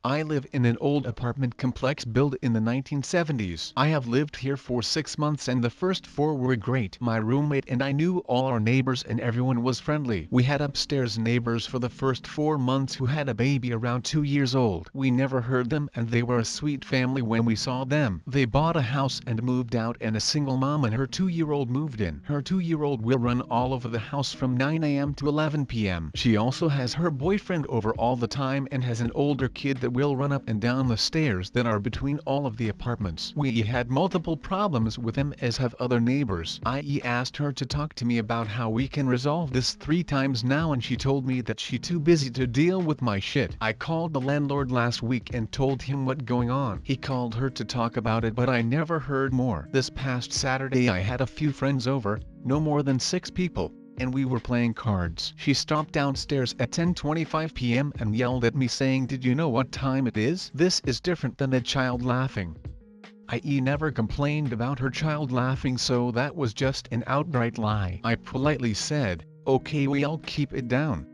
I live in an old apartment complex built in the 1970s. I have lived here for 6 months and the first 4 were great. My roommate and I knew all our neighbors and everyone was friendly. We had upstairs neighbors for the first 4 months who had a baby around 2 years old. We never heard them and they were a sweet family when we saw them. They bought a house and moved out and a single mom and her 2-year-old moved in. Her 2-year-old will run all over the house from 9 a.m. to 11 p.m. She also has her boyfriend over all the time and has an older kid that will run up and down the stairs that are between all of the apartments. We had multiple problems with him as have other neighbors. I asked her to talk to me about how we can resolve this 3 times now and she told me that she too busy to deal with my shit. I called the landlord last week and told him what going on. He called her to talk about it but I never heard more. This past Saturday I had a few friends over, no more than 6 people, and we were playing cards. She stopped downstairs at 10:25 p.m. and yelled at me saying, "Did you know what time it is?" This is different than a child laughing. I never complained about her child laughing, so that was just an outright lie. I politely said, "Okay, we'll keep it down."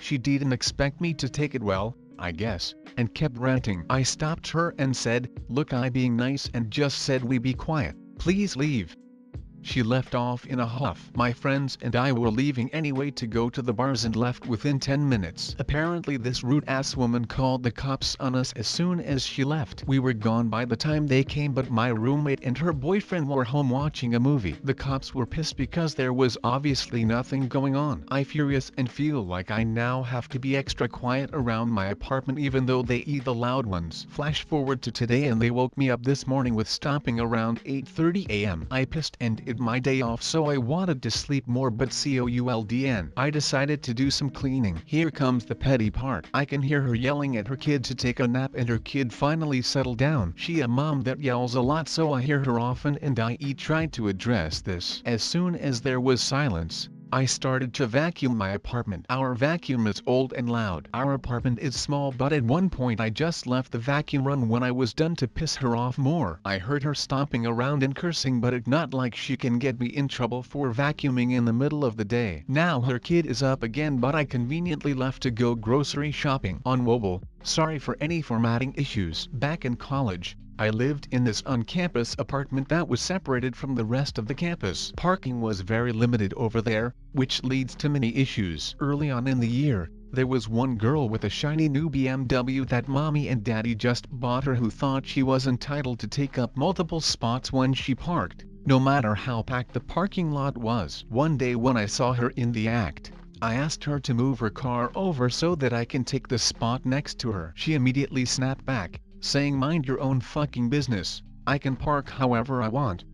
She didn't expect me to take it well, I guess, and kept ranting. I stopped her and said, "Look, I being nice and just said we be quiet, please leave." She left off in a huff. My friends and I were leaving anyway to go to the bars and left within 10 minutes. Apparently this rude-ass woman called the cops on us as soon as she left. We were gone by the time they came but my roommate and her boyfriend were home watching a movie. The cops were pissed because there was obviously nothing going on. I'm furious and feel like I now have to be extra quiet around my apartment even though they the loud ones. Flash forward to today and they woke me up this morning with stomping around 8:30 a.m. I pissed and it my day off so I wanted to sleep more but coldn. I decided to do some cleaning. Here comes the petty part. I can hear her yelling at her kid to take a nap and her kid finally settled down. She a mom that yells a lot so I hear her often and I tried to address this. As soon as there was silence, I started to vacuum my apartment. Our vacuum is old and loud. Our apartment is small but at one point I just left the vacuum run when I was done to piss her off more. I heard her stomping around and cursing but it's not like she can get me in trouble for vacuuming in the middle of the day. Now her kid is up again but I conveniently left to go grocery shopping. On mobile, sorry for any formatting issues. Back in college, I lived in this on-campus apartment that was separated from the rest of the campus. Parking was very limited over there, which leads to many issues. Early on in the year, there was one girl with a shiny new BMW that mommy and daddy just bought her who thought she was entitled to take up multiple spots when she parked, no matter how packed the parking lot was. One day when I saw her in the act, I asked her to move her car over so that I can take the spot next to her. She immediately snapped back, saying, "Mind your own fucking business, I can park however I want."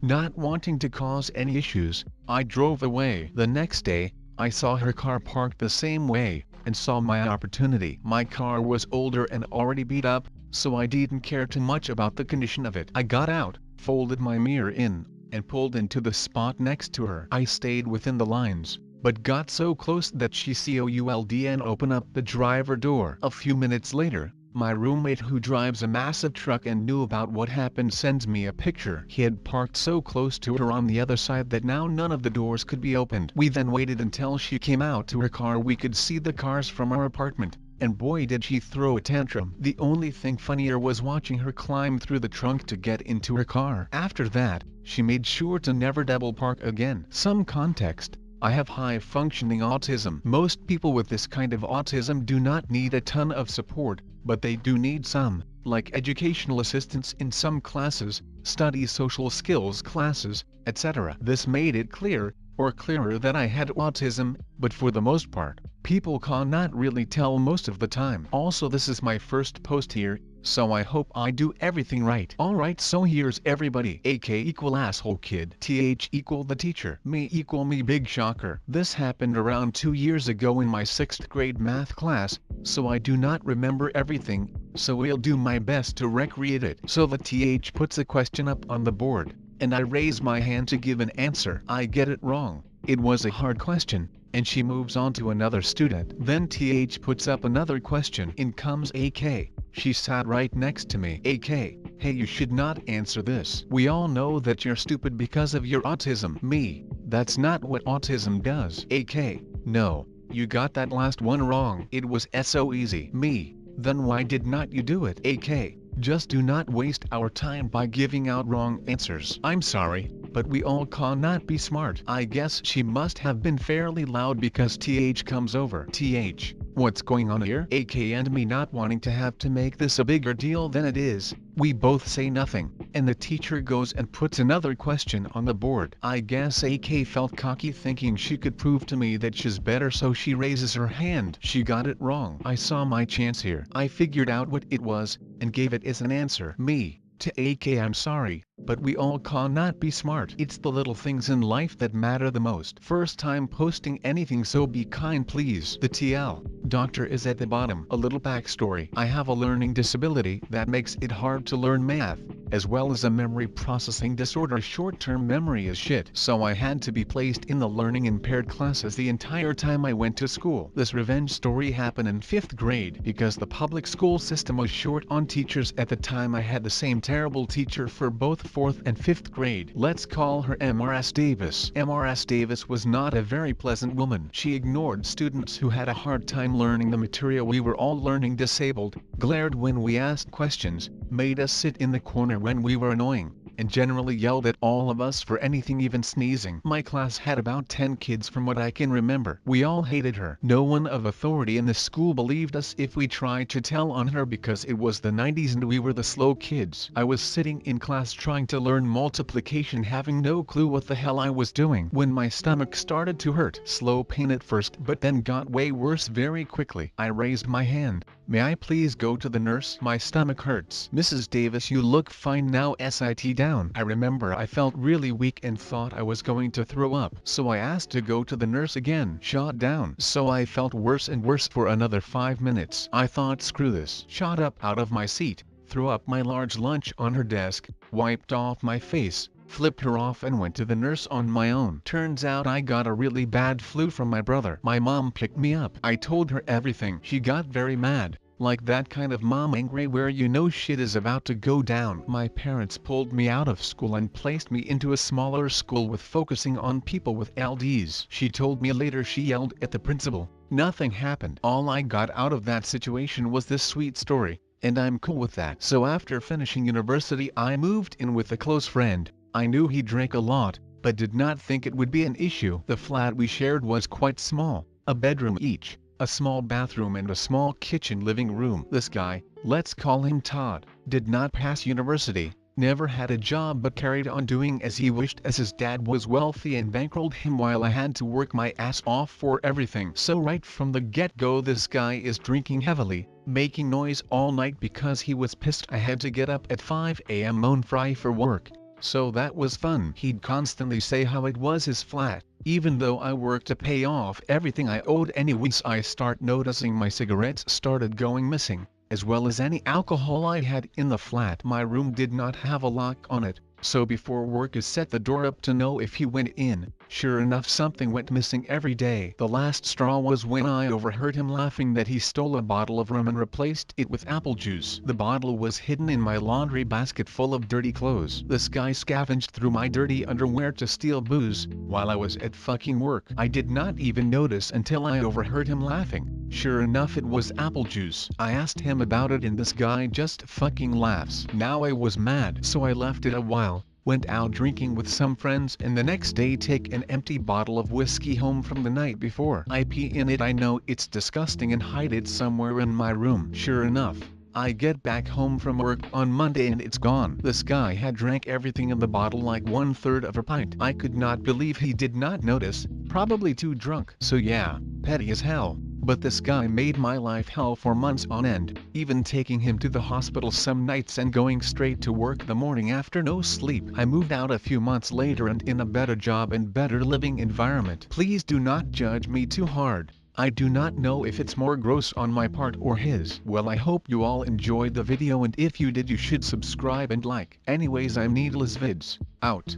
Not wanting to cause any issues, I drove away. The next day, I saw her car parked the same way, and saw my opportunity. My car was older and already beat up, so I didn't care too much about the condition of it. I got out, folded my mirror in, and pulled into the spot next to her. I stayed within the lines, but got so close that she could open up the driver door. A few minutes later, my roommate who drives a massive truck and knew about what happened sends me a picture. He had parked so close to her on the other side that now none of the doors could be opened. We then waited until she came out to her car. We could see the cars from our apartment, and boy did she throw a tantrum. The only thing funnier was watching her climb through the trunk to get into her car. After that, she made sure to never double park again. Some context: I have high-functioning autism. Most people with this kind of autism do not need a ton of support, but they do need some, like educational assistance in some classes, study social skills classes, etc. This made it clear, or clearer, that I had autism, but for the most part, people cannot really tell most of the time. Also, this is my first post here, so I hope I do everything right. Alright, so here's everybody. AK equal asshole kid. TH equal the teacher. Me equal me big shocker. This happened around 2 years ago in my 6th grade math class, so I do not remember everything, so I'll do my best to recreate it. So the TH puts a question up on the board, and I raise my hand to give an answer. I get it wrong. It was a hard question, and she moves on to another student. Then TH puts up another question. In comes AK. She sat right next to me. AK, hey, you should not answer this. We all know that you're stupid because of your autism. Me, that's not what autism does. AK, no, you got that last one wrong. It was so easy. Me, Then why did not you do it? AK, just do not waste our time by giving out wrong answers. I'm sorry, but we all cannot be smart. I guess she must have been fairly loud because TH comes over. TH, what's going on here? AK and me not wanting to have to make this a bigger deal than it is, we both say nothing, and the teacher goes and puts another question on the board. I guess AK felt cocky thinking she could prove to me that she's better, so she raises her hand. She got it wrong. I saw my chance here. I figured out what it was, and gave it as an answer. Me. To AK, I'm sorry, but we all cannot be smart. It's the little things in life that matter the most. First time posting anything, so be kind please. The TL doctor is at the bottom. A little backstory. I have a learning disability that makes it hard to learn math, as well as a memory processing disorder. Short-term memory is shit, so I had to be placed in the learning impaired classes the entire time I went to school. This revenge story happened in 5th grade because the public school system was short on teachers at the time. I had the same terrible teacher for both 4th and 5th grade. Let's call her MRS Davis. MRS Davis was not a very pleasant woman. She ignored students who had a hard time learning the material we were all learning, disabled, glared when we asked questions, made us sit in the corner when we were annoying, and generally yelled at all of us for anything, even sneezing. My class had about 10 kids from what I can remember. We all hated her. No one of authority in the school believed us if we tried to tell on her because it was the 90s and we were the slow kids. I was sitting in class trying to learn multiplication, having no clue what the hell I was doing, when my stomach started to hurt. Slow pain at first, but then got way worse very quickly. I raised my hand. May I please go to the nurse? My stomach hurts. Mrs. Davis, you look fine now. Sit down. I remember I felt really weak and thought I was going to throw up, so I asked to go to the nurse again. Shot down. So I felt worse and worse for another 5 minutes. I thought, screw this. Shot up out of my seat, threw up my large lunch on her desk, wiped off my face, flipped her off and went to the nurse on my own. Turns out I got a really bad flu from my brother. My mom picked me up. I told her everything. She got very mad. Like that kind of mom, angry where you know shit is about to go down. My parents pulled me out of school and placed me into a smaller school with focusing on people with LDs. She told me later she yelled at the principal. Nothing happened. All I got out of that situation was this sweet story, and I'm cool with that. So after finishing university, I moved in with a close friend. I knew he drank a lot, but did not think it would be an issue. The flat we shared was quite small, a bedroom each, a small bathroom and a small kitchen living room. This guy, let's call him Todd, did not pass university, never had a job but carried on doing as he wished as his dad was wealthy and bankrolled him while I had to work my ass off for everything. So right from the get-go this guy is drinking heavily, making noise all night because he was pissed I had to get up at 5 a.m. on Friday for work. So that was fun. He'd constantly say how it was his flat, even though I worked to pay off everything I owed. Anyways, I start noticing my cigarettes started going missing, as well as any alcohol I had in the flat. My room did not have a lock on it, so before work I set the door up to know if he went in. Sure enough, something went missing every day. The last straw was when I overheard him laughing that he stole a bottle of rum and replaced it with apple juice. The bottle was hidden in my laundry basket full of dirty clothes. This guy scavenged through my dirty underwear to steal booze while I was at fucking work. I did not even notice until I overheard him laughing. Sure enough, it was apple juice. I asked him about it and this guy just fucking laughs. Now I was mad, so I left it a while, went out drinking with some friends, and the next day take an empty bottle of whiskey home from the night before. I pee in it. I know it's disgusting and hide it somewhere in my room. Sure enough, I get back home from work on Monday and it's gone. This guy had drank everything in the bottle, like 1/3 of a pint. I could not believe he did not notice, probably too drunk. So yeah, petty as hell. But this guy made my life hell for months on end, even taking him to the hospital some nights and going straight to work the morning after, no sleep. I moved out a few months later and in a better job and better living environment. Please do not judge me too hard. I do not know if it's more gross on my part or his. Well, I hope you all enjoyed the video, and if you did, you should subscribe and like. Anyways, I'm Needlessvids, out.